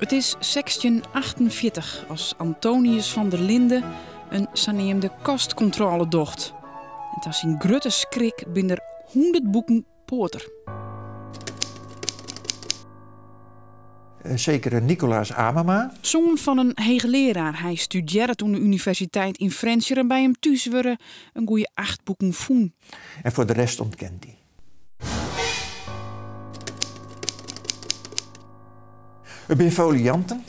Het is 1648 als Antonius van der Linden een saneemde kostcontrole docht. En dat is een grote schrik binnen 100 boeken poorter. Zeker Nicolaas Amema. Zoon van een hoogleraar. Hij studeerde toen de universiteit in Frencher en bij hem thuis waren een goeie 8 boeken voen. En voor de rest ontkent hij. Er zijn folianten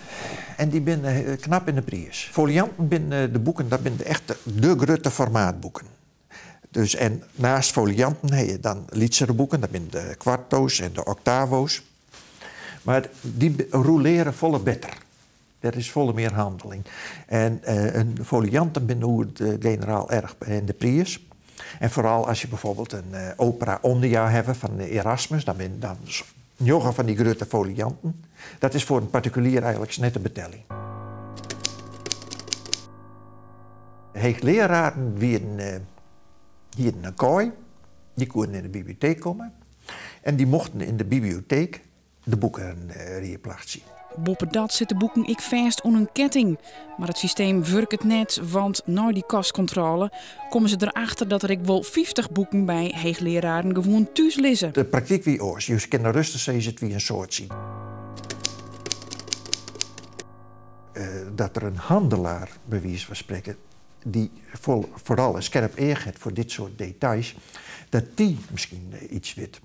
en die zijn knap in de prijs. Folianten zijn de boeken, dat zijn echt de grote formaatboeken. Dus, en naast folianten heb je dan lietsere boeken, dat zijn de kwarto's en de octavo's. Maar die roleren volle beter. Er is volle meer handeling. En een folianten zijn hoe het generaal erg in de prijs. En vooral als je bijvoorbeeld een opera Ondia hebt van Erasmus, dan ben dan joggen van die grote folianten. Dat is voor een particulier eigenlijk net een betelling. Hoogleraren hier in een kooi, die konden in de bibliotheek komen. En die mochten in de bibliotheek de boeken reerplacht zien. Boppen dat zitten boeken ik vast onder een ketting. Maar het systeem werkt het net, want na die kostcontrole komen ze erachter dat er ik wel 50 boeken bij hoogleraren gewoon thuis lezen. De praktijk wie oors. Je kan rustig zeggen het wie een soort zien. Dat er een handelaar, bij wijze van spreken, die vooral een scherp oog heeft voor dit soort details, dat die misschien iets weet.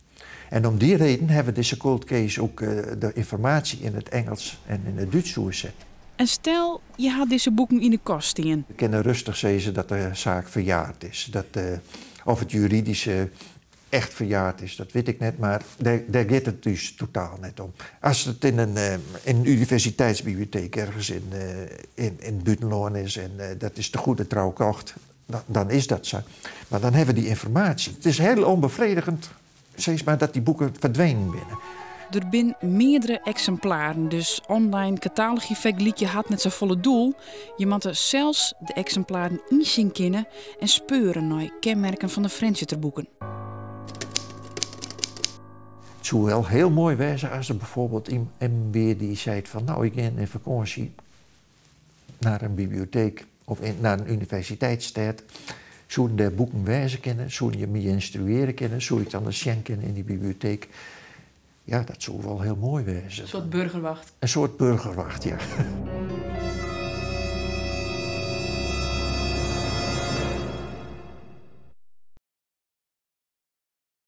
En om die reden hebben we deze cold case ook de informatie in het Engels en in het Duits toezet. En stel, je had deze boeken in de kast staan. We kunnen rustig zeggen dat de zaak verjaard is. Of het juridische echt verjaard is, dat weet ik net, maar daar gaat het dus totaal net om. Als het in een universiteitsbibliotheek ergens in Buitenloon is en dat is de goede trouw kocht, dan is dat zo. Maar dan hebben we die informatie. Het is heel onbevredigend, zeg maar, dat die boeken verdwenen binnen. Er zijn meerdere exemplaren, dus online catalogie vergelijken had net zo volle doel. Je moet er zelfs de exemplaren inzien kennen en speuren naar kenmerken van de Frenchiterboeken. Het zou wel heel mooi wezen als er bijvoorbeeld iemand weer die zei van nou, ik ga in vakantie naar een bibliotheek of naar een universiteitsstad. Zouden de boeken wijzen kennen, zouden je me instrueren kennen, zou ik dan een schenk kennen in die bibliotheek. Ja, dat zou wel heel mooi wezen. Een soort burgerwacht. Een soort burgerwacht, ja.